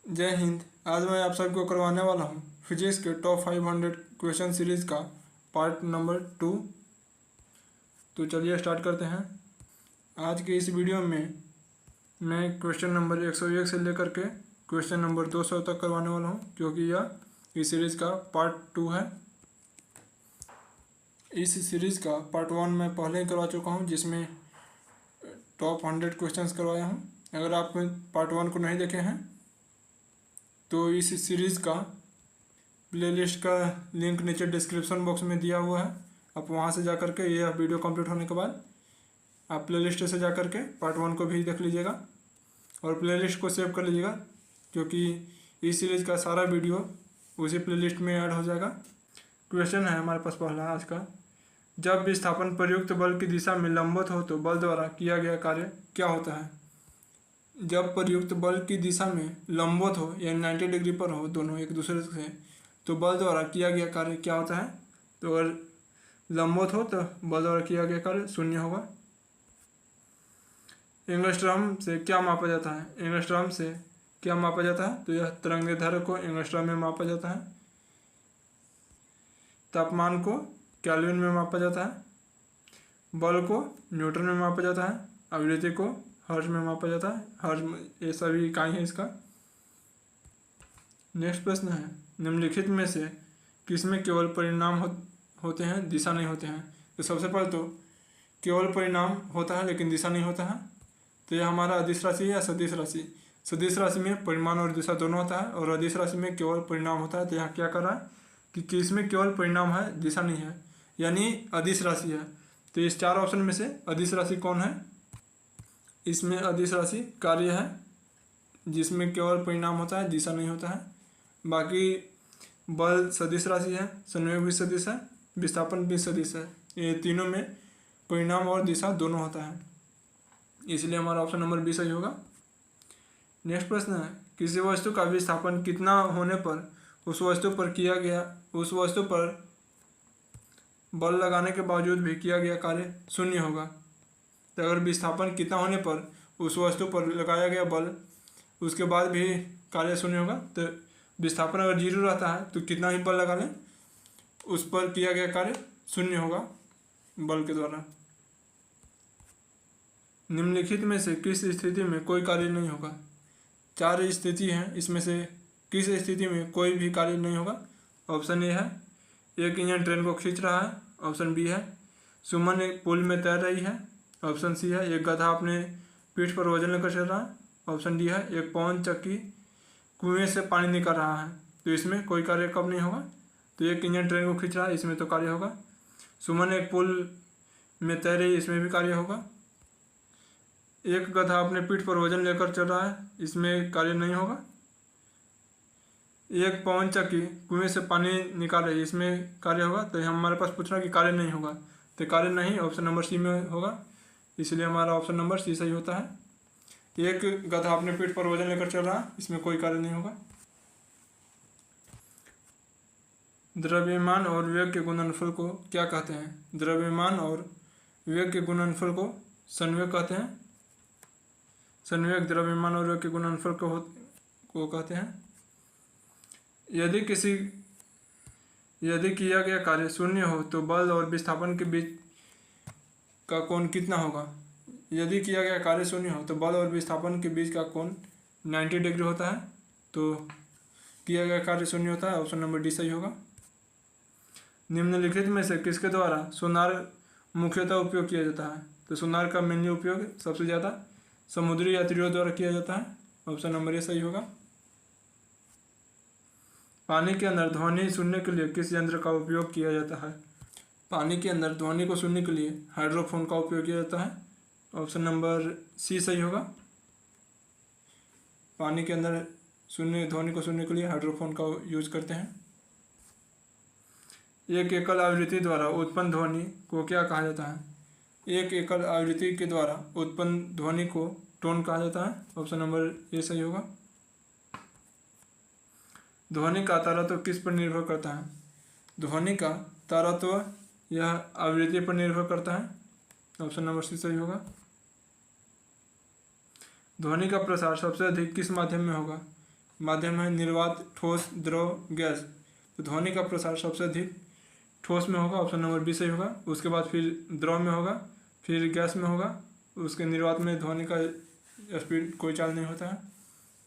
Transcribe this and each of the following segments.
जय हिंद। आज मैं आप सबको करवाने वाला हूँ फिजिक्स के टॉप 500 क्वेश्चन सीरीज़ का पार्ट नंबर 2। तो चलिए स्टार्ट करते हैं। आज के इस वीडियो में मैं क्वेश्चन नंबर 101 से लेकर के क्वेश्चन नंबर 200 तक करवाने वाला हूँ, क्योंकि यह इस सीरीज़ का पार्ट 2 है। इस सीरीज़ का पार्ट 1 मैं पहले ही करवा चुका हूँ, जिसमें टॉप 100 क्वेश्चंस करवाया हूँ। अगर आप पार्ट 1 को नहीं देखे हैं तो इस सीरीज़ का प्लेलिस्ट का लिंक नीचे डिस्क्रिप्शन बॉक्स में दिया हुआ है। आप वहां से जा करके यह वीडियो कंप्लीट होने के बाद आप प्लेलिस्ट से जा करके पार्ट 1 को भी देख लीजिएगा और प्लेलिस्ट को सेव कर लीजिएगा, क्योंकि इस सीरीज़ का सारा वीडियो उसी प्लेलिस्ट में ऐड हो जाएगा। क्वेश्चन है हमारे पास पहला आज का, जब विस्थापन प्रयुक्त बल की दिशा में लंबवत हो तो बल द्वारा किया गया कार्य क्या होता है। जब प्रयुक्त बल की दिशा में लंबवत हो यानी 90 डिग्री पर हो दोनों एक दूसरे से, तो बल द्वारा किया गया कार्य क्या होता है। तो अगर लंबवत हो तो बल द्वारा किया गया कार्य शून्य होगा। एंगस्ट्रॉम से क्या मापा जाता है। एंगस्ट्रॉम से क्या मापा जाता है, तो यह तरंगदैर्ध्य को एंगस्ट्रॉम में मापा जाता है। तापमान को केल्विन में मापा जाता है। बल को न्यूटन में मापा जाता है। आवृत्ति को हर्ट्ज में मापा जाता है। हर्ट्ज ये सभी इकाई है इसका। नेक्स्ट प्रश्न है, निम्नलिखित में से किसमें केवल परिणाम होते हैं, दिशा नहीं होते हैं। तो सबसे पहले तो केवल परिणाम होता है लेकिन दिशा नहीं होता है। तो यह हमारा अदिश राशि है या सदिश राशि। सदिश राशि में परिमाण और दिशा दोनों होता है और अदिश राशि में केवल परिणाम होता है। तो यहाँ क्या कर रहा है कि किसमें केवल परिणाम है, दिशा नहीं है, यानी अदिश राशि है। तो इस चार ऑप्शन में से अदिश राशि कौन है। इसमें अदिश राशि कार्य है, जिसमें केवल परिणाम होता है, दिशा नहीं होता है। बाकी बल सदिश राशि है, संवेग भी सदिश है, विस्थापन भी सदिश है। ये तीनों में परिणाम और दिशा दोनों होता है, इसलिए हमारा ऑप्शन नंबर 20 सही होगा। नेक्स्ट प्रश्न है, किसी वस्तु का विस्थापन कितना होने पर उस वस्तु पर बल लगाने के बावजूद भी किया गया कार्य शून्य होगा। तो अगर विस्थापन कितना होने पर उस वस्तु पर लगाया गया बल उसके बाद भी कार्य शून्य होगा। तो विस्थापन अगर 0 रहता है तो कितना ही बल लगा लें उस पर किया गया कार्य शून्य होगा बल के द्वारा। निम्नलिखित में से किस स्थिति में कोई कार्य नहीं होगा। 4 स्थिति हैं, इसमें से किस स्थिति में कोई भी कार्य नहीं होगा। ऑप्शन ए है, एक इंजन ट्रेन को खींच रहा है। ऑप्शन बी है, सुमन एक पुल में तैर रही है। ऑप्शन सी है, एक गधा अपने पीठ पर वजन लेकर चल रहा है। ऑप्शन डी है, एक पवन चक्की कुएं से पानी निकाल रहा है। तो इसमें कोई कार्य कब नहीं होगा। तो एक इंजन ट्रेन को खींच रहा है, इसमें तो कार्य होगा। सुमन एक पुल में तैर रही है, इसमें भी कार्य होगा। एक गधा अपने पीठ पर वजन लेकर चल रहा है, इसमें कार्य नहीं होगा। एक पवन चक्की कुएं से पानी निकाल रही है, इसमें कार्य होगा। तो हमारे पास पूछ रहा है कि कार्य नहीं होगा, तो कार्य नहीं ऑप्शन नंबर सी में होगा, इसलिए हमारा ऑप्शन नंबर सी सही होता है। एक गधा अपने पीठ पर वजन लेकर चल रहा है, इसमें कोई कार्य नहीं होगा। द्रव्यमान और वेग के गुणनफल को क्या कहते हैं। द्रव्यमान और वेग के गुणनफल को संवेग कहते हैं। संवेग द्रव्यमान और वेग के गुणनफल को कहते हैं। यदि किया गया कार्य शून्य हो तो बल और विस्थापन के बीच का कोण कितना होगा। यदि किया गया कार्य शून्य हो तो बल और विस्थापन के बीच का कोण 90 डिग्री होता है। तो किया गया कार्य शून्य होता है, ऑप्शन नंबर डी सही होगा। निम्नलिखित में से किसके द्वारा सोनार मुख्यतः उपयोग किया जाता है। तो सोनार का मेनली उपयोग सबसे ज़्यादा समुद्री यात्रियों द्वारा किया जाता है, ऑप्शन नंबर ए सही होगा। पानी के अंदर ध्वनि सुनने के लिए किस यंत्र का उपयोग किया जाता है। पानी के अंदर ध्वनि को सुनने के लिए हाइड्रोफोन का उपयोग किया जाता है, ऑप्शन नंबर सी सही होगा। पानी के अंदर ध्वनि को सुनने के लिए हाइड्रोफोन का यूज करते हैं। एक एकल आवृत्ति द्वारा उत्पन्न ध्वनि को क्या कहा जाता है। एक एकल आवृत्ति के द्वारा उत्पन्न ध्वनि को टोन कहा जाता है, ऑप्शन नंबर ए सही होगा। ध्वनि का तारतम्य किस पर निर्भर करता है। ध्वनि का तारतम्य यह आवृत्ति पर निर्भर करता है, ऑप्शन नंबर सी सही होगा। ध्वनि का प्रसार सबसे अधिक किस माध्यम में होगा। माध्यम है निर्वात, ठोस, द्रव, गैस। तो ध्वनि का प्रसार सबसे अधिक ठोस में होगा, ऑप्शन नंबर बी सही होगा। उसके बाद फिर द्रव में होगा, फिर गैस में होगा। उसके निर्वात में ध्वनि का स्पीड कोई चाल नहीं होता है,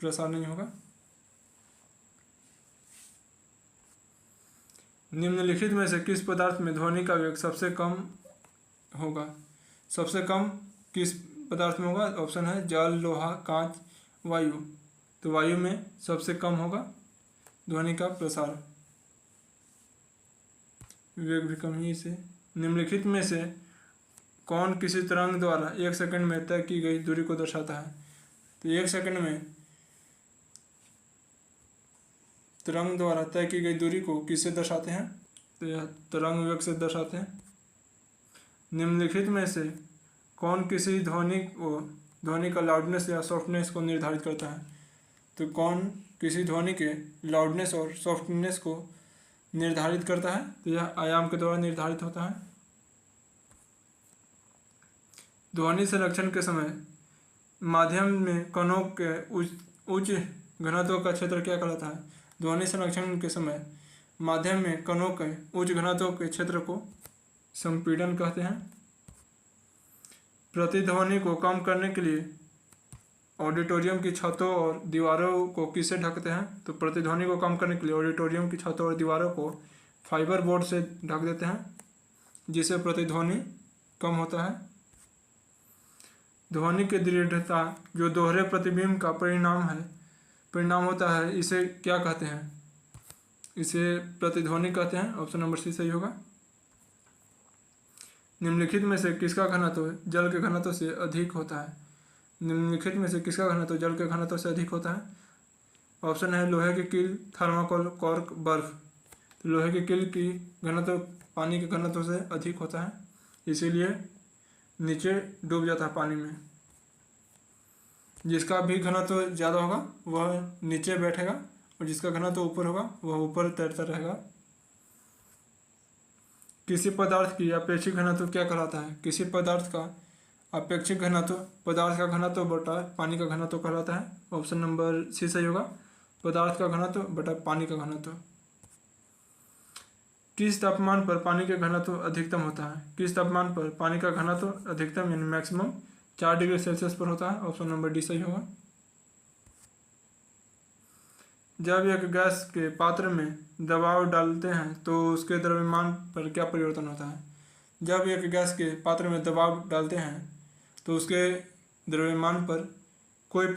प्रसार नहीं होगा। निम्नलिखित में से किस पदार्थ में ध्वनि का वेग सबसे कम होगा? सबसे कम किस पदार्थ में होगा? ऑप्शन है जल, लोहा, कांच, वायु। तो वायु में सबसे कम होगा ध्वनि का प्रसार, वेग भी कम ही इसे। निम्नलिखित में से कौन किसी तरंग द्वारा 1 सेकंड में तय की गई दूरी को दर्शाता है? तो 1 सेकंड में तरंग द्वारा तय की गई दूरी को किससे दर्शाते हैं? तो यह तरंग वेग से दर्शाते हैं। निम्नलिखित में से कौन किसी ध्वनि का लाउडनेस या सॉफ्टनेस को निर्धारित करता है? तो कौन किसी ध्वनि के लाउडनेस और सॉफ्टनेस को निर्धारित करता है? तो यह आयाम के द्वारा निर्धारित होता है। ध्वनि संरक्षण के समय माध्यम में कणों के उच्च घनत्व का क्षेत्र क्या कहलाता है? ध्वनि संरक्षण के समय माध्यम में कणों के उच्च घनत्व के क्षेत्र को संपीड़न कहते हैं। प्रतिध्वनि को कम करने के लिए ऑडिटोरियम की छतों और दीवारों को किससे ढकते हैं? तो प्रतिध्वनि को कम करने के लिए ऑडिटोरियम की छतों और दीवारों को फाइबर बोर्ड से ढक देते हैं, जिससे प्रतिध्वनि कम होता है। ध्वनि की दृढ़ता जो दोहरे प्रतिबिंब का परिणाम होता है, इसे क्या कहते हैं? इसे प्रतिध्वनि कहते हैं। ऑप्शन नंबर सी सही होगा। निम्नलिखित में से किसका घनत्व जल के घनत्व से अधिक होता है? निम्नलिखित में से किसका घनत्व जल के घनत्व से अधिक होता है? ऑप्शन है लोहे की कील, थर्माकोल, कॉर्क, बर्फ। तो लोहे की कील की घनत्व पानी के घनत्व से अधिक होता है, इसीलिए नीचे डूब जाता है पानी में। जिसका भी घनत्व ज़्यादा होगा वह नीचे बैठेगा और जिसका घनत्व ऊपर होगा वह ऊपर तैरता रहेगा। किसी पदार्थ की अपेक्षित घनत्व क्या कहलाता है? किसी पदार्थ का अपेक्षित घनत्व पदार्थ का घनत्व बटा पानी का घनत्व कहलाता है। ऑप्शन नंबर सी सही होगा। पदार्थ का घनत्व बटा पानी का घनत्व। किस तापमान पर पानी का घनत्व अधिकतम होता है? किस तापमान पर पानी का घनत्व अधिकतम यानी मैक्सिमम 4 डिग्री सेल्सियस पर होता है? ऑप्शन नंबर डी सही होगा। जब एक गैस के पात्र में दबाव डालते हैं तो उसके द्रव्यमान पर क्या परिवर्तन होता है? जब एक गैस के पात्र में दबाव डालते हैं तो उसके द्रव्यमान पर कोई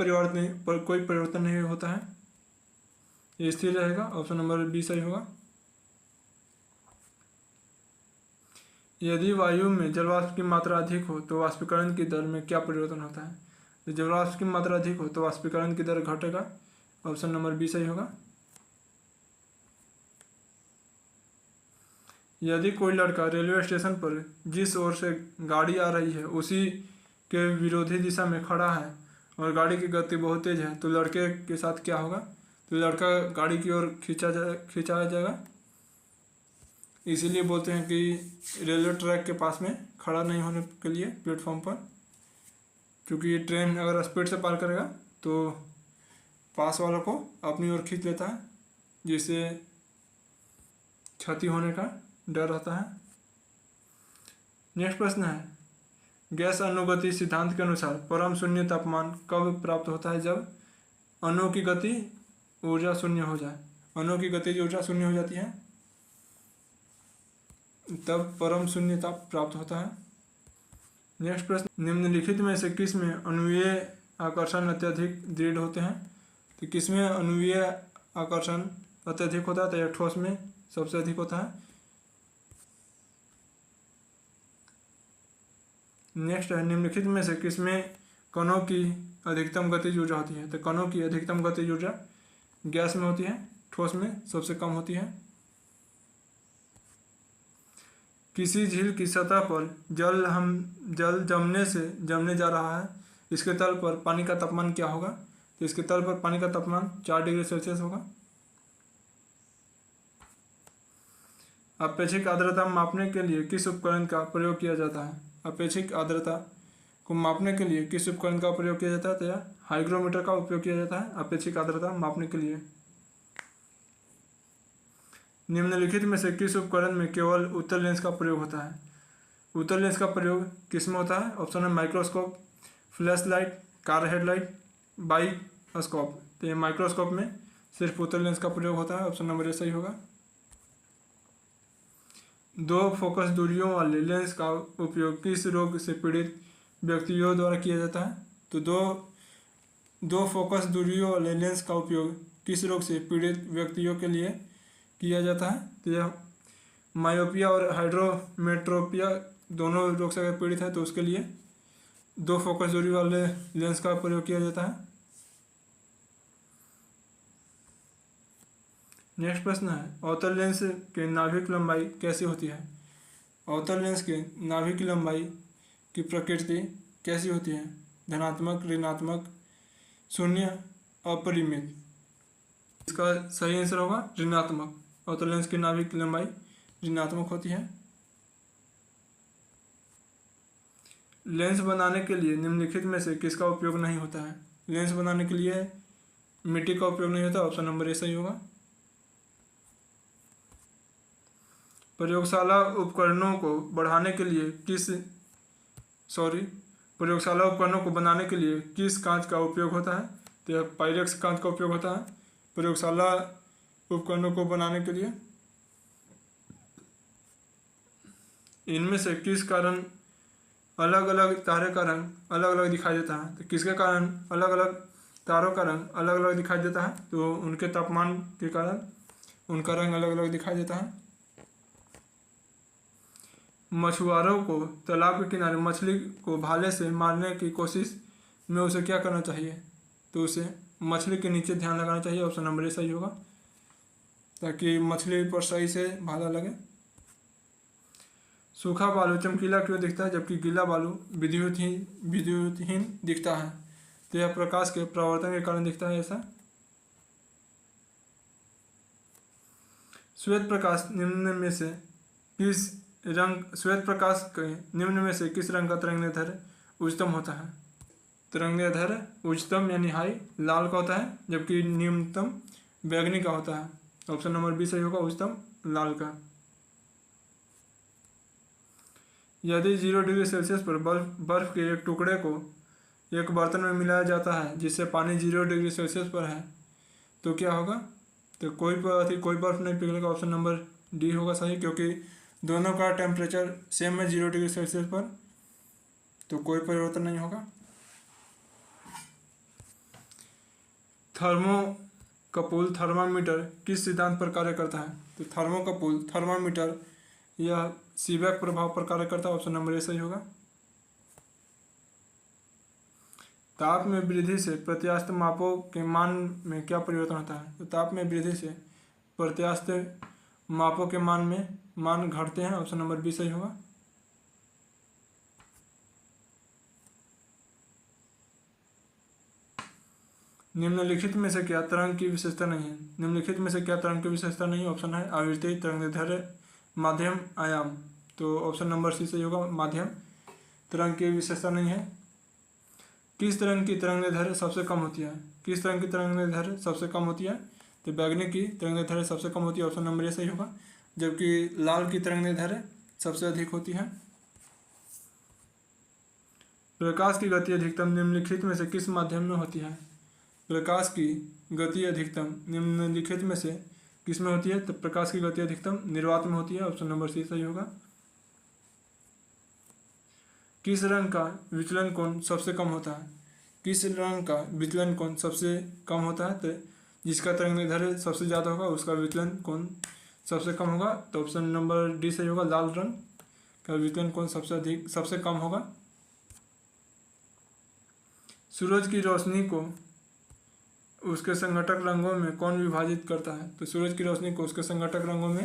परिवर्तन नहीं होता है, ये स्थिर रहेगा। ऑप्शन नंबर बी सही होगा। यदि वायु में जलवाष्प की मात्रा अधिक हो तो वाष्पीकरण की दर में क्या परिवर्तन होता है? तो जलवाष्प की मात्रा अधिक हो तो वाष्पीकरण की दर घटेगा। ऑप्शन नंबर बी सही होगा। यदि कोई लड़का रेलवे स्टेशन पर जिस ओर से गाड़ी आ रही है उसी के विरोधी दिशा में खड़ा है और गाड़ी की गति बहुत तेज है तो लड़के के साथ क्या होगा? तो लड़का गाड़ी की ओर खिंचाया जाएगा। इसीलिए बोलते हैं कि रेलवे ट्रैक के पास में खड़ा नहीं होने के लिए प्लेटफॉर्म पर, क्योंकि ट्रेन अगर स्पीड से पार करेगा तो पास वालों को अपनी ओर खींच लेता है, जिससे क्षति होने का डर रहता है। नेक्स्ट प्रश्न है, गैस अनुगति सिद्धांत के अनुसार परम शून्य तापमान कब प्राप्त होता है? जब अणु की गति ऊर्जा शून्य हो जाए। अणु की गतिज ऊर्जा शून्य हो जाती है तब परम शून्य ताप प्राप्त होता है। नेक्स्ट प्रश्न, निम्नलिखित में से किस में अणुवीय आकर्षण अत्यधिक दृढ़ होते हैं? तो किस में अणुवीय आकर्षण अत्यधिक होता है? तो यह ठोस में सबसे अधिक होता है। नेक्स्ट है, निम्नलिखित में से किस में कणों की अधिकतम गतिज ऊर्जा होती है? तो कणों की अधिकतम गतिज ऊर्जा गैस में होती है, ठोस में सबसे कम होती है। किसी झील की सतह पर जल जमने जा रहा है, इसके तल पर पानी का तापमान क्या होगा? तो इसके तल पर पानी का तापमान 4 डिग्री सेल्सियस होगा। अपेक्षिक आर्द्रता मापने के लिए किस उपकरण का प्रयोग किया जाता है? अपेक्षिक आर्द्रता को मापने के लिए किस उपकरण का प्रयोग किया जाता है? तो यह हाइग्रोमीटर का उपयोग किया जाता है अपेक्षित आर्द्रता मापने के लिए। निम्नलिखित में से किस उपकरण में केवल उत्तल लेंस का प्रयोग होता है? उत्तल लेंस का प्रयोग किस में होता है? ऑप्शन है microscope, flash light, car headlight, bioscope. तो ये माइक्रोस्कोप में सिर्फ उत्तल लेंस का प्रयोग होता है। ऑप्शन नंबर ए सही होगा। दो फोकस दूरियों वाले लेंस का उपयोग किस रोग से पीड़ित व्यक्तियों द्वारा किया जाता है? तो दो फोकस दूरियों वाले लेंस का उपयोग किस रोग से पीड़ित व्यक्तियों के लिए किया जाता है? तो यह मायोपिया और हाइड्रोमेट्रोपिया दोनों रोग से अगर पीड़ित है तो उसके लिए दो फोकस दूरी वाले लेंस का प्रयोग किया जाता है। नेक्स्ट प्रश्न है, अवतल लेंस के नाभिक लंबाई कैसी होती है? अवतल लेंस के नाभिक की लंबाई की प्रकृति कैसी होती है? धनात्मक, ऋणात्मक, शून्य, अपरिमित। इसका सही आंसर होगा ऋणात्मक। अवतल लेंस की नाभिक की लंबाई ऋणात्मक होती है। लेंस बनाने के लिए निम्नलिखित में से किसका उपयोग नहीं होता है? लेंस बनाने के लिए मिट्टी का उपयोग नहीं होता। ऑप्शन नंबर ए सही होगा। प्रयोगशाला उपकरणों को बढ़ाने के लिए प्रयोगशाला उपकरणों को बनाने के लिए किस कांच का उपयोग होता है? तो यह पाइरेक्स कांच का उपयोग होता है प्रयोगशाला उपकरणों को बनाने के लिए। इनमें से किस कारण अलग अलग तारे का रंग अलग अलग दिखाई देता है? तो किसके कारण अलग अलग तारों का रंग अलग अलग दिखाई देता है? तो उनके तापमान के कारण उनका रंग अलग अलग दिखाई देता है। मछुआरों को तालाब के किनारे मछली को भाले से मारने की कोशिश में उसे क्या करना चाहिए? तो उसे मछली के नीचे ध्यान लगाना चाहिए। ऑप्शन नंबर ए सही होगा, ताकि मछली पर सही से भाला लगे। सूखा बालू चमकीला क्यों दिखता है जबकि गीला बालू विद्युतहीन दिखता है? तो यह प्रकाश के परावर्तन के कारण दिखता है ऐसा। श्वेत प्रकाश निम्न में से किस रंग का तरंगदैर्ध्य उच्चतम होता है? तरंगदैर्ध्य उच्चतम यानी हाई लाल का होता है, जबकि न्यूनतम बैंगनी का होता है। ऑप्शन नंबर बी सही होगा, उच्चतम लाल का। यदि 0 डिग्री सेल्सियस पर बर्फ के एक टुकड़े को एक बर्तन में मिलाया जाता है जिससे पानी 0 डिग्री सेल्सियस पर है तो क्या होगा? तो कोई बर्फ नहीं पिघलेगा। ऑप्शन नंबर डी होगा सही, क्योंकि दोनों का टेम्परेचर सेम है 0 डिग्री सेल्सियस पर, तो कोई परिवर्तन नहीं होगा। थर्मोकपल थर्मामीटर किस सिद्धांत पर कार्य करता है? तो थर्मोकपल थर्मामीटर यह सीबेक प्रभाव पर कार्य करता है। ऑप्शन नंबर ए सही होगा। ताप में वृद्धि से प्रत्यास्थ मापों के मान में क्या परिवर्तन होता है? तो ताप में वृद्धि से प्रत्यास्थ मापों के मान घटते हैं। ऑप्शन नंबर बी सही होगा। निम्नलिखित में से क्या तरंग की विशेषता नहीं है? निम्नलिखित में से क्या तरंग की विशेषता नहीं है? ऑप्शन है आवृत्ति, तरंगदैर्ध्य, माध्यम, आयाम। तो ऑप्शन नंबर सी सही होगा, माध्यम। तरंग की विशेषता नहीं है। किस तरंग की तरंगदैर्ध्य सबसे कम होती है? किस तरंग की तरंगदैर्ध्य सबसे कम होती है? तो बैंगनी की तरंगदैर्ध्य सबसे कम होती है। ऑप्शन नंबर ए सही होगा, जबकि लाल की तरंगदैर्ध्य सबसे अधिक होती है। प्रकाश की गति अधिकतम निम्नलिखित में से किस माध्यम में होती है? प्रकाश की गति अधिकतम निम्नलिखित में से किस में होती है? तो प्रकाश की गति अधिकतम निर्वात में होती है। ऑप्शन नंबर सी सही होगा। किस रंग का विचलन कोण सबसे कम होता है? किस रंग का विचलन कोण सबसे कम होता है? तो जिसका तरंगदैर्ध्य सबसे ज़्यादा होगा उसका विचलन कोण सबसे कम होगा। तो ऑप्शन नंबर डी सही होगा, लाल रंग का विचलन कोण सबसे कम होगा। सूरज की रोशनी को उसके संघटक रंगों में कौन विभाजित करता है? तो सूरज की रोशनी को उसके संघटक रंगों में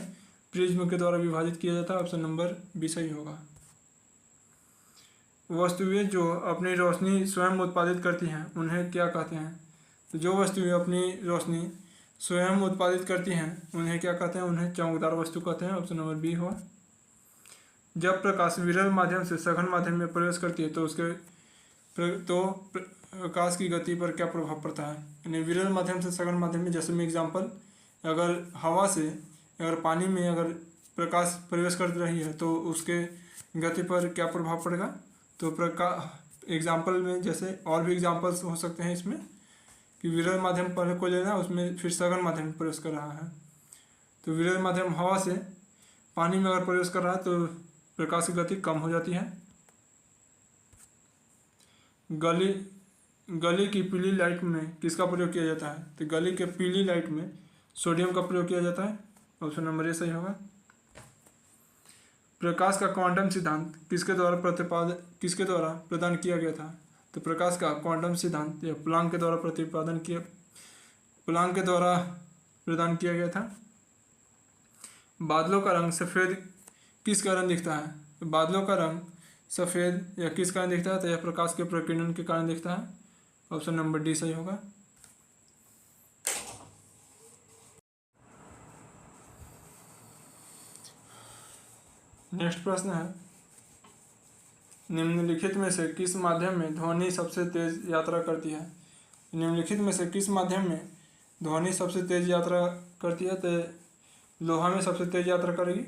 प्रिज्म के द्वारा विभाजित किया जाता है। ऑप्शन नंबर बी सही होगा। वस्तुएं जो अपनी रोशनी स्वयं उत्पादित करती हैं उन्हें क्या कहते हैं? तो जो वस्तुएं अपनी रोशनी स्वयं उत्पादित करती हैं उन्हें क्या कहते हैं? उन्हें चमकदार वस्तु कहते हैं। ऑप्शन नंबर बी होगा। जब प्रकाश विरल माध्यम से सघन माध्यम में प्रवेश करती है तो उसके प्रकाश की गति पर क्या प्रभाव पड़ता है। यानी विरल माध्यम से सघन माध्यम में, जैसे मैं एग्जांपल, अगर हवा से अगर पानी में अगर प्रकाश प्रवेश कर रही है तो उसके गति पर क्या प्रभाव पड़ेगा। तो एग्जाम्पल में जैसे और भी एग्जाम्पल्स हो सकते हैं इसमें कि विरल माध्यम पर को लेना, उसमें फिर सघन माध्यम में प्रवेश कर रहा है। तो विरल माध्यम हवा से पानी में अगर प्रवेश कर रहा है तो प्रकाश की गति कम हो जाती है। गली की पीली लाइट में किसका प्रयोग किया जाता है। तो गली के पीली लाइट में सोडियम का प्रयोग किया जाता है। ऑप्शन नंबर ए सही होगा। प्रकाश का क्वांटम सिद्धांत किसके द्वारा प्रदान किया गया था। तो प्रकाश का क्वांटम सिद्धांत या प्लांक के द्वारा प्रदान किया गया था। बादलों का रंग सफ़ेद किस कारण दिखता है। तो बादलों का रंग सफ़ेद या किस कारण दिखता है। तो यह प्रकाश के प्रकीर्णन के कारण दिखता है। ऑप्शन नंबर डी सही होगा। नेक्स्ट प्रश्न है, निम्नलिखित में से किस माध्यम में ध्वनि सबसे तेज यात्रा करती है। निम्नलिखित में से किस माध्यम में ध्वनि सबसे तेज यात्रा करती है। तो लोहा में सबसे तेज यात्रा करेगी।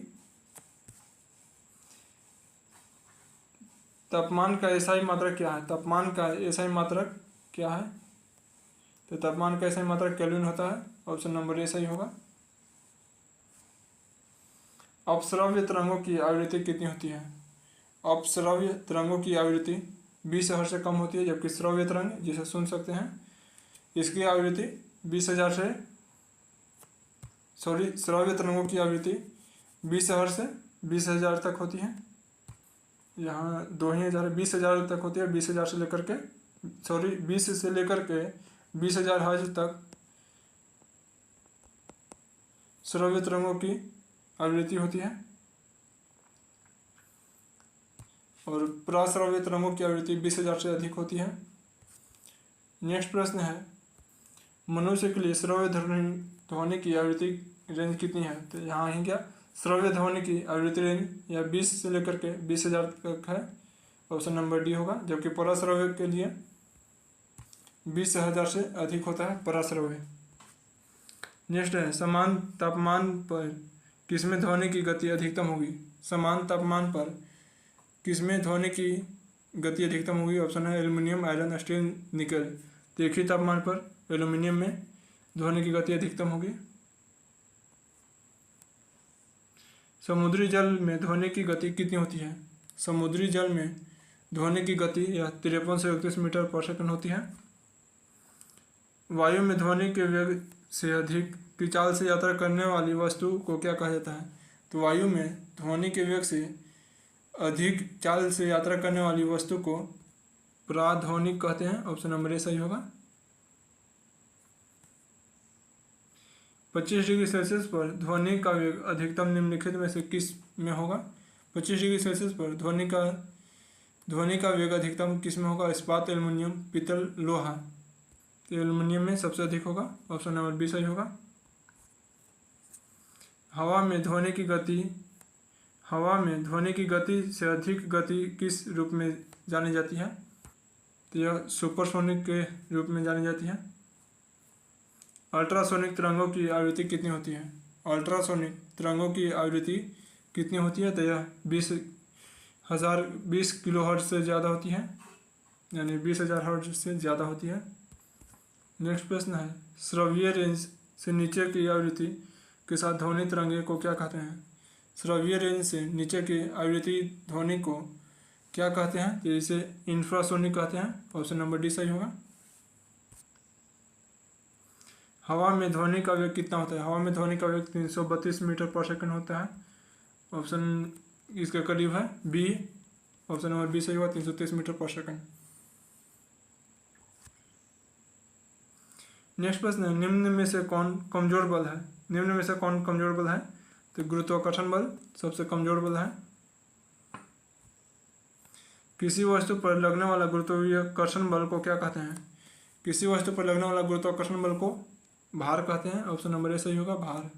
तापमान का एसआई मात्रक क्या है। तापमान का एसआई मात्रक क्या है। तो तापमान का एसआई मात्रक केल्विन होता है। ऑप्शन नंबर ए सही होगा। अपश्रव्य तरंगों की आवृत्ति कितनी होती है। अपश्रव्य तरंगों की आवृत्ति 20 हर्ट्ज से कम होती है, जबकि श्रव्य तरंग जिसे सुन सकते हैं इसकी आवृत्ति 20,000 से श्रव्य तरंगों की आवृत्ति 20 हर्ट्ज से 20,000 तक होती है। यहाँ 2,000 20,000 तक होती है। 20,000 से लेकर के 20 से लेकर के 20,000 हर्ट्ज तक श्रव्य तरंगों की आवृत्ति होती है और पराश्रव्य तरंगों की आवृत्ति 20,000 से अधिक होती है। नेक्स्ट प्रश्न है, मनुष्य के लिए श्रव्य ध्वनि की आवृत्ति रेंज कितनी है। तो यहाँ ही क्या श्रव्य ध्वनि की आवृत्ति रेंज या 20 से लेकर के 20,000 तक है। ऑप्शन नंबर डी होगा। जबकि पराश्रव्य के लिए 20,000 से अधिक होता है पराश्रव्य। नेक्स्ट है, समान तापमान पर किसमें ध्वनि की गति अधिकतम होगी। समान तापमान पर किसमें ध्वनि की गति अधिकतम होगी। ऑप्शन है एल्युमिनियम, आयरन, स्टील, निकल। तो एक ही तापमान पर एल्युमिनियम में ध्वनि की गति अधिकतम होगी। समुद्री जल में ध्वनि की गति कितनी होती है। समुद्री जल में ध्वनि की गति यह 53 से 31 मीटर पर सेकंड होती है। वायु में ध्वनि के वेग से अधिक की चाल से यात्रा करने वाली वस्तु को क्या कहा जाता है। तो वायु में ध्वनि के वेग से अधिक चाल से यात्रा करने वाली वस्तु को प्राध्वनिक कहते हैं। ऑप्शन नंबर ए सही होगा। 25 डिग्री सेल्सियस पर ध्वनि का वेग अधिकतम निम्नलिखित में से किस में होगा। 25 डिग्री सेल्सियस पर ध्वनि का वेग अधिकतम किस में होगा। इस्पात, एल्युमिनियम, पीतल, लोहा। तो एल्युमिनियम में सबसे अधिक होगा। ऑप्शन नंबर बी सही होगा। हवा में ध्वनि की गति से अधिक गति किस रूप में जानी जाती है। तो यह सुपरसोनिक के रूप में जानी जाती है। अल्ट्रासोनिक तरंगों की आवृत्ति कितनी होती है। अल्ट्रासोनिक तरंगों की आवृत्ति कितनी होती है। तो यह 20 किलोहर्ट्ज से ज़्यादा होती है, यानी 20,000 हर्ट्ज से ज़्यादा होती है। नेक्स्ट प्रश्न है, श्रव्य रेंज से नीचे की आवृत्ति के साथ ध्वनि तरंगे को क्या कहते हैं। श्रव्य रेंज से नीचे की आवृत्ति ध्वनि को क्या कहते हैं। तो इसे इंफ्रासोनिक कहते हैं। ऑप्शन नंबर डी सही होगा। हवा में ध्वनि का वेग कितना होता है। हवा में ध्वनि का वेग 332 मीटर पर सेकंड होता है। ऑप्शन इसके करीब है बी। ऑप्शन नंबर बी सही होगा, 330 मीटर पर सेकंड। नेक्स्ट प्रश्न है, निम्न में से कौन कमजोर बल है। निम्न में से कौन कमजोर बल है। तो गुरुत्वाकर्षण बल सबसे कमजोर बल है। किसी वस्तु पर लगने वाला गुरुत्वाकर्षण बल को क्या कहते हैं। किसी वस्तु पर लगने वाला गुरुत्वाकर्षण बल को भार कहते हैं। ऑप्शन नंबर ए सही होगा, भार।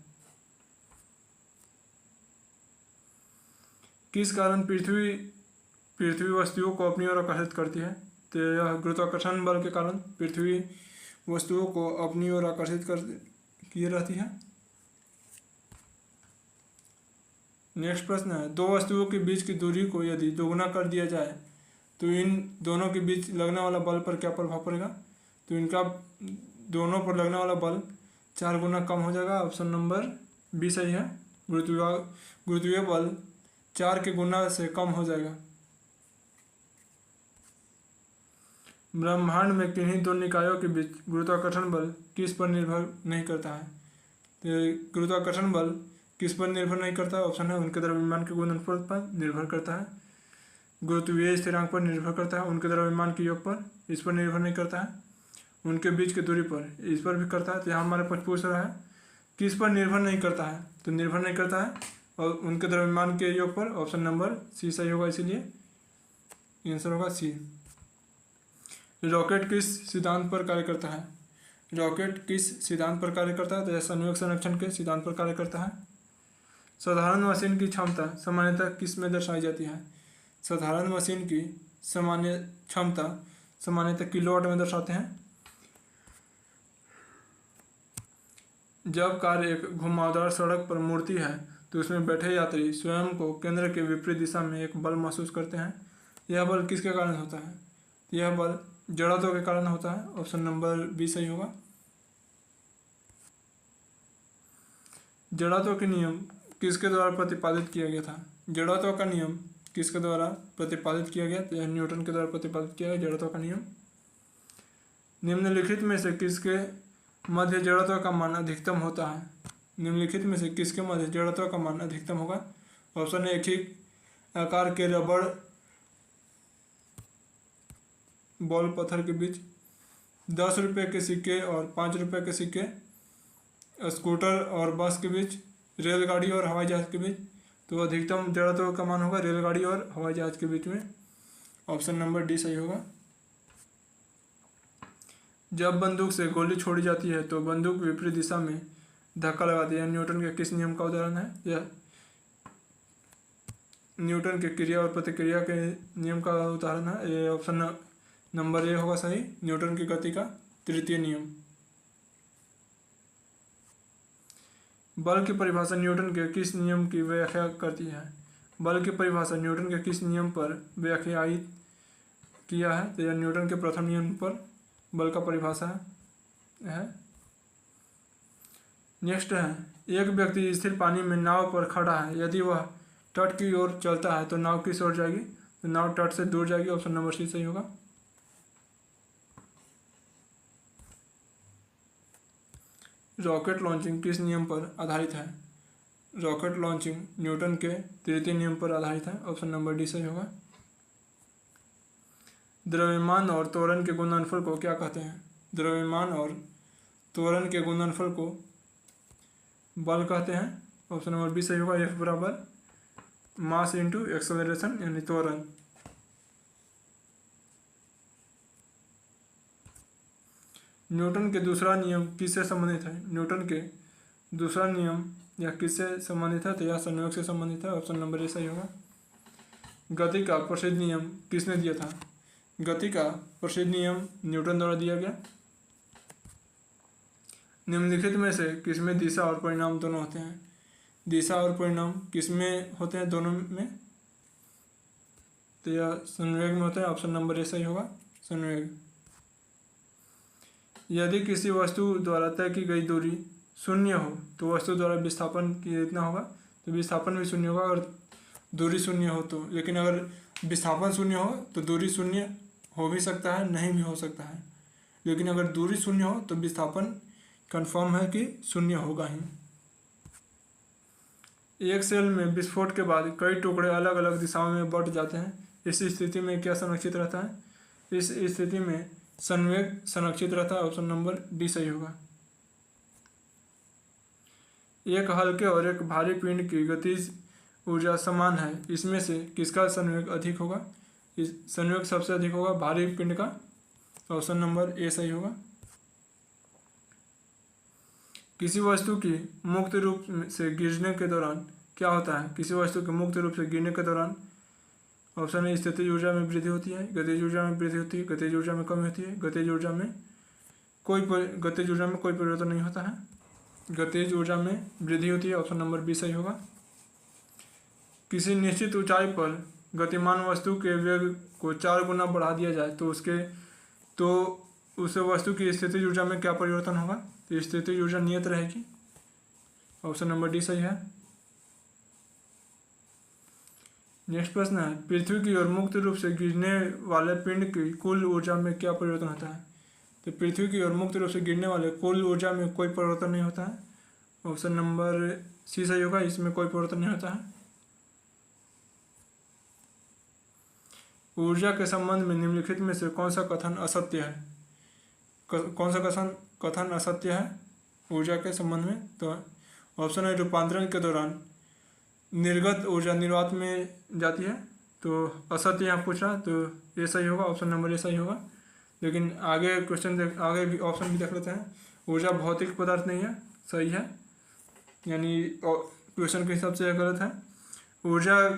किस कारण पृथ्वी वस्तुओं को अपनी ओर आकर्षित करती है। तो यह गुरुत्वाकर्षण बल के कारण पृथ्वी वस्तुओं को अपनी ओर आकर्षित कर किए रहती है। नेक्स्ट प्रश्न है, दो वस्तुओं के बीच की दूरी को यदि दोगुना कर दिया जाए तो इन दोनों के बीच लगने वाला बल पर क्या प्रभाव पड़ेगा? तो इनका दोनों पर लगने वाला बल 4 गुना कम हो जाएगा। ऑप्शन नंबर बी सही है। गुरुत्वीय बल 4 के गुना से कम हो जाएगा। ब्रह्मांड में किन्हीं दो निकायों के बीच गुरुत्वाकर्षण बल किस पर निर्भर नहीं करता है? तो गुरुत्वाकर्षण बल किस पर निर्भर नहीं करता? ऑप्शन है उनके द्रव्यमान के गुणनफल पर निर्भर करता है, गुरुत्वीय स्थिरांक पर निर्भर करता है, उनके द्रव्यमान के योग पर, इस पर निर्भर नहीं करता है, उनके बीच की दूरी पर, इस पर भी करता है। तो यहाँ हमारे पास पूछ रहा है किस पर निर्भर नहीं करता है? तो निर्भर नहीं करता है और उनके द्रव्यमान के योग पर। ऑप्शन नंबर सी सही होगा, इसीलिए आंसर होगा सी। रॉकेट किस सिद्धांत पर कार्य करता है? रॉकेट किस सिद्धांत पर कार्य करता है? तो यह संयोग संरक्षण के सिद्धांत पर कार्य करता है। साधारण मशीन की क्षमता सामान्यतः किस में दर्शाई जाती है? साधारण मशीन की सामान्य क्षमता सामान्यतः किलोवाट में दर्शाते हैं। जब कार एक घुमावदार सड़क पर मुड़ती है तो उसमें बैठे यात्री स्वयं को केंद्र के विपरीत दिशा में एक बल महसूस करते हैं। यह बल किसके कारण होता है? यह बल जड़त्व के कारण होता है। ऑप्शन नंबर बी सही होगा। जड़त्व के नियम किसके द्वारा प्रतिपादित किया गया था? जड़त्व का नियम किसके द्वारा प्रतिपादित किया गया? तो यह न्यूटन के द्वारा प्रतिपादित किया गया जड़त्व का नियम। निम्नलिखित में से किसके मध्य जड़त्व का मान अधिकतम होता है? निम्नलिखित में से किसके मध्य जड़त्व का मान अधिकतम होगा? ऑप्शन है एक ही आकार के रबड़ बॉल पत्थर के बीच, 10 रुपये के सिक्के और 5 रुपये के सिक्के, स्कूटर और बस के बीच, रेलगाड़ी और हवाई जहाज के बीच। तो अधिकतम जड़त्व का मान होगा रेलगाड़ी और हवाई जहाज के बीच में। ऑप्शन नंबर डी सही होगा। जब बंदूक से गोली छोड़ी जाती है तो बंदूक विपरीत दिशा में धक्का लगाती है। न्यूटन के किस नियम का उदाहरण है? यह न्यूटन के क्रिया और प्रतिक्रिया के नियम का उदाहरण है। ये ऑप्शन नंबर ए होगा सही, न्यूटन की गति का तृतीय नियम। बल की परिभाषा न्यूटन के किस नियम की व्याख्या करती है? बल की परिभाषा न्यूटन के किस नियम पर व्याख्यायित किया है? तो यह न्यूटन के प्रथम नियम पर बल का परिभाषा है। नेक्स्ट है, एक व्यक्ति स्थिर पानी में नाव पर खड़ा है, यदि वह तट की ओर चलता है तो नाव किस ओर जाएगी? तो नाव तट से दूर जाएगी। ऑप्शन नंबर सी सही होगा। रॉकेट लॉन्चिंग किस नियम पर आधारित है? रॉकेट लॉन्चिंग न्यूटन के तृतीय नियम पर आधारित है। ऑप्शन नंबर डी सही होगा। द्रव्यमान और त्वरण के गुणनफल को क्या कहते हैं? द्रव्यमान और त्वरण के गुणनफल को बल कहते हैं। ऑप्शन नंबर बी सही होगा। एफ बराबर मास इंटू एक्सेलरेशन यानी त्वरण। न्यूटन के दूसरा नियम किससे संबंधित है? न्यूटन के दूसरा नियम या किससे संबंधित है? तो यह संयोग से संबंधित है। ऑप्शन नंबर ए सही होगा। गति का प्रसिद्ध नियम किसने दिया था? गति का प्रसिद्ध नियम न्यूटन द्वारा दिया गया। निम्नलिखित में से किसमें दिशा और परिणाम दोनों होते हैं? दिशा और परिणाम किसमें होते हैं? दोनों में। तो यह संवेग में होता है। ऑप्शन नंबर ए सही होगा, संवेग। यदि किसी वस्तु द्वारा तय की गई दूरी शून्य हो तो वस्तु द्वारा विस्थापन कितना होगा? तो विस्थापन भी शून्य होगा अगर दूरी शून्य हो तो। लेकिन अगर विस्थापन शून्य हो तो दूरी शून्य हो भी सकता है, नहीं भी हो सकता है। लेकिन अगर दूरी शून्य हो तो विस्थापन कंफर्म है कि शून्य होगा ही। एक सेल में विस्फोट के बाद कई टुकड़े अलग अलग दिशाओं में बंट जाते हैं। इस स्थिति में क्या संरक्षित रहता है? इस स्थिति में संवेग संरक्षित रहता है। ऑप्शन नंबर डी सही होगा। एक हल्के और एक भारी पिंड की गतिज ऊर्जा समान है, इसमें से किसका संवेग अधिक होगा? इस संवेग सबसे अधिक होगा भारी पिंड का। ऑप्शन नंबर ए सही होगा। किसी वस्तु की मुक्त रूप से गिरने के दौरान क्या होता है? किसी वस्तु के मुक्त रूप से गिरने के दौरान ऑप्शन है स्थितिज ऊर्जा में वृद्धि होती है, गतिज ऊर्जा में वृद्धि होती है, गतिज ऊर्जा में कमी होती है, गतिज ऊर्जा में कोई परिवर्तन नहीं होता है, गतिज ऊर्जा में वृद्धि होती है। ऑप्शन नंबर बी सही होगा। किसी निश्चित ऊंचाई पर गतिमान वस्तु के वेग को 4 गुना बढ़ा दिया जाए तो उस वस्तु की स्थितिज ऊर्जा में क्या परिवर्तन होगा? तो स्थितिज ऊर्जा नियत रहेगी। ऑप्शन नंबर डी सही है। नेक्स्ट प्रश्न है, पृथ्वी की ओर मुक्त रूप से गिरने वाले पिंड की कुल ऊर्जा में क्या परिवर्तन होता है? तो पृथ्वी की ओर मुक्त रूप से गिरने वाले कुल ऊर्जा में कोई परिवर्तन नहीं होता है। ऑप्शन नंबर सी सही होगा, इसमें कोई परिवर्तन नहीं होता है। ऊर्जा के संबंध में निम्नलिखित में से कौन सा कथन असत्य है? कौन सा कथन असत्य है ऊर्जा के संबंध में? तो ऑप्शन है रूपांतरण के दौरान निर्गत ऊर्जा निर्वात में जाती है, तो असत्य यहाँ पूछा, तो ये सही होगा। ऑप्शन नंबर ए सही होगा। लेकिन आगे क्वेश्चन आगे भी ऑप्शन भी देख लेते हैं। ऊर्जा भौतिक पदार्थ नहीं है, सही है, यानी क्वेश्चन के हिसाब से यह गलत है। ऊर्जा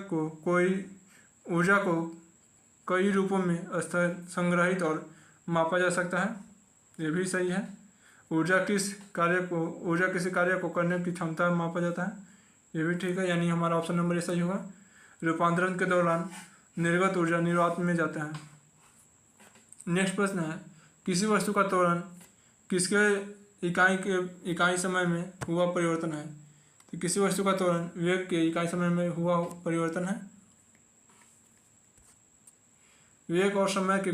को कई रूपों में संग्रहित और मापा जा सकता है, ये भी सही है। ऊर्जा किसी कार्य को करने की क्षमता मापा जाता है, ये भी ठीक है, यानी हमारा ऑप्शन नंबर ए सही होगा। रूपांतरण के दौरान निर्गत ऊर्जा निर्वात में जाता है। नेक्स्ट प्रश्न है, किसी वस्तु का त्वरण किसके इकाई समय में हुआ परिवर्तन है? तो किसी वस्तु का त्वरण वेग के इकाई समय में हुआ परिवर्तन है। वेग और समय के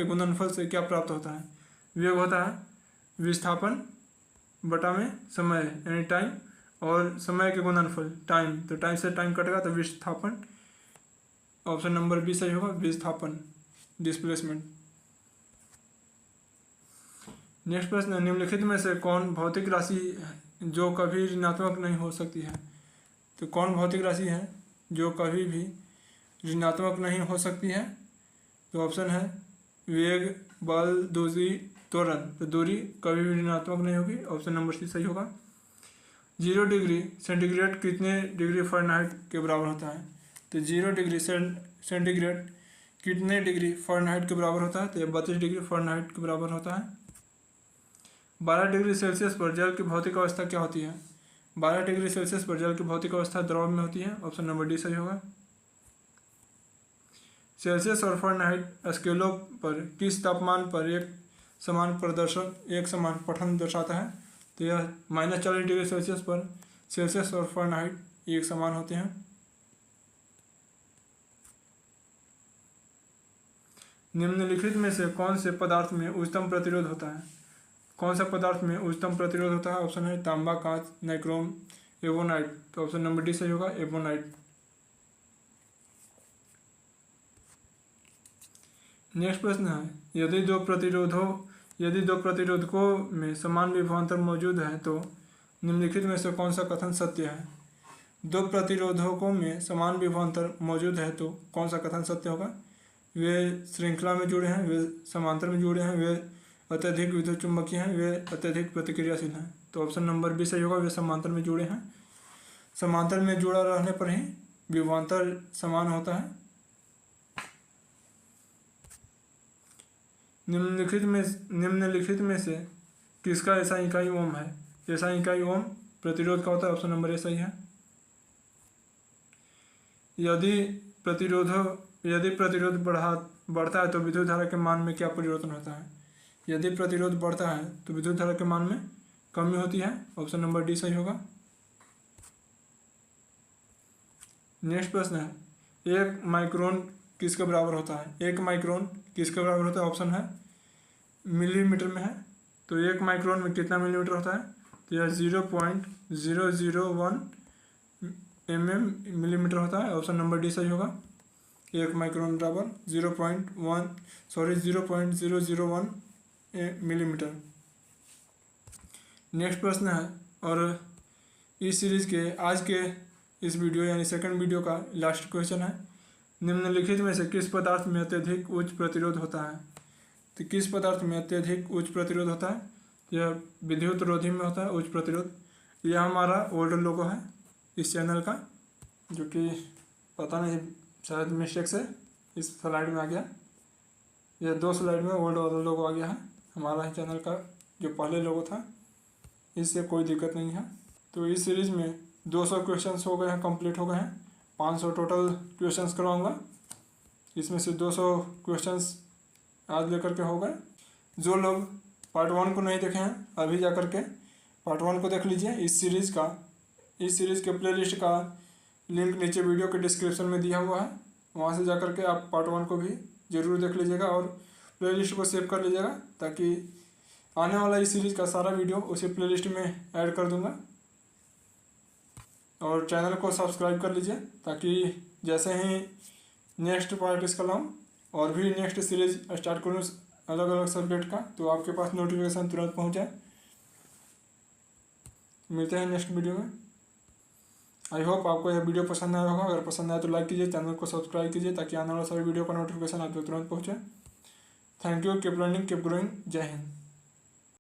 गुणनफल से क्या प्राप्त होता है? वेग होता है विस्थापन बटा में समय यानी टाइम, और समय के गुणनफल टाइम, तो टाइम से टाइम कटेगा तो विस्थापन। ऑप्शन नंबर बी सही होगा, विस्थापन, डिस्प्लेसमेंट। नेक्स्ट प्रश्न, निम्नलिखित में से कौन भौतिक राशि है जो कभी ऋणात्मक नहीं हो सकती है? तो कौन भौतिक राशि है जो कभी भी ऋणात्मक नहीं हो सकती है? तो ऑप्शन है वेग, बल, दूरी, त्वरण। तो दूरी कभी भी ऋणात्मक नहीं होगी। ऑप्शन नंबर सी सही होगा। 0 डिग्री सेंटीग्रेड कितने डिग्री फ़ारेनहाइट के बराबर होता है? तो 0 डिग्री सेंटीग्रेड कितने डिग्री फ़ारेनहाइट के बराबर होता है? तो 32 डिग्री फ़ारेनहाइट के बराबर होता है। 12 डिग्री सेल्सियस पर जल की भौतिक अवस्था क्या होती है? 12 डिग्री सेल्सियस पर जल की भौतिक अवस्था द्रव में होती है। ऑप्शन नंबर डी सही होगा। सेल्सियस और फ़ारेनहाइट स्केलों पर किस तापमान पर एक समान पठन दर्शाता है? तो यह -40 डिग्री सेल्सियस पर सेल्सियस और फ़ारेनहाइट एक समान होते हैं। निम्नलिखित में से कौन से पदार्थ में उच्चतम प्रतिरोध होता है? कौन सा पदार्थ में उच्चतम प्रतिरोध होता है? ऑप्शन है तांबा, कांच, नाइक्रोम, एवोनाइट। तो ऑप्शन नंबर डी सही होगा, एवोनाइट। नेक्स्ट प्रश्न है, यदि दो प्रतिरोधकों में समान विभवांतर मौजूद है तो निम्नलिखित में से कौन सा कथन सत्य है? दो प्रतिरोधकों में समान विभवांतर मौजूद है तो कौन सा कथन सत्य होगा? वे श्रृंखला में जुड़े हैं, वे समांतर में जुड़े हैं, वे अत्यधिक विद्युत चुम्बकीय हैं, वे अत्यधिक प्रतिक्रियाशील हैं। तो ऑप्शन नंबर बी सही होगा, वे समांतर में जुड़े हैं। समांतर में जुड़ा रहने पर ही विभवांतर समान होता है। निम्नलिखित में से किसका ऐसा इकाई ओम है? ऐसा इकाई ओम प्रतिरोध का होता है। ऑप्शन नंबर ए सही है। यदि प्रतिरोध बढ़ता है तो विद्युत धारा के मान में क्या परिवर्तन होता है? यदि प्रतिरोध बढ़ता है तो विद्युत धारा के मान में कमी होती है। ऑप्शन नंबर डी सही होगा। नेक्स्ट प्रश्न है, 1 माइक्रोन किसके बराबर होता है? 1 माइक्रोन किसके बराबर होता है? ऑप्शन है मिलीमीटर में है, तो 1 माइक्रोन में कितना मिलीमीटर होता है? तो यह 0.001 मिलीमीटर होता है। ऑप्शन नंबर डी सही होगा। 1 माइक्रोन बराबर 0.001 मिलीमीटर। नेक्स्ट प्रश्न है, और इस सीरीज के आज के इस वीडियो यानी सेकंड वीडियो का लास्ट क्वेश्चन है, निम्नलिखित में से किस पदार्थ में अत्यधिक उच्च प्रतिरोध होता है? तो किस पदार्थ में अत्यधिक उच्च प्रतिरोध होता है? यह विद्युत रोधी में होता है उच्च प्रतिरोध। यह हमारा ओल्ड लोगो है इस चैनल का, जो कि पता नहीं शायद मिस्टेक से इस स्लाइड में आ गया, यह 2 स्लाइड में ओल्ड वाला लोगो आ गया है। हमारा ही चैनल का जो पहले लोगो था, इससे कोई दिक्कत नहीं है। तो इस सीरीज़ में 200 क्वेश्चंस हो गए हैं, कंप्लीट हो गए हैं। 500 टोटल क्वेश्चंस करवाऊँगा, इसमें से 200 क्वेश्चंस आज लेकर के हो गए। जो लोग पार्ट 1 को नहीं देखे हैं, अभी जा कर के पार्ट 1 को देख लीजिए। इस सीरीज़ के प्लेलिस्ट का लिंक नीचे वीडियो के डिस्क्रिप्शन में दिया हुआ है, वहाँ से जा कर के आप पार्ट 1 को भी ज़रूर देख लीजिएगा और प्लेलिस्ट को सेव कर लीजिएगा, ताकि आने वाला इस सीरीज़ का सारा वीडियो उसी प्लेलिस्ट में ऐड कर दूँगा। और चैनल को सब्सक्राइब कर लीजिए, ताकि जैसे ही नेक्स्ट पार्ट इसका लाऊं और भी नेक्स्ट सीरीज स्टार्ट करूँ अलग अलग सब्जेक्ट का, तो आपके पास नोटिफिकेशन तुरंत पहुंच जाए। मिलते हैं नेक्स्ट वीडियो में। आई होप आपको यह वीडियो पसंद आया होगा। अगर पसंद आया तो लाइक कीजिए, चैनल को सब्सक्राइब कीजिए, ताकि आने वाला सारी वीडियो का नोटिफिकेशन आपको तुरंत पहुँचे। Thank you. Keep learning, keep growing. जय हिंद।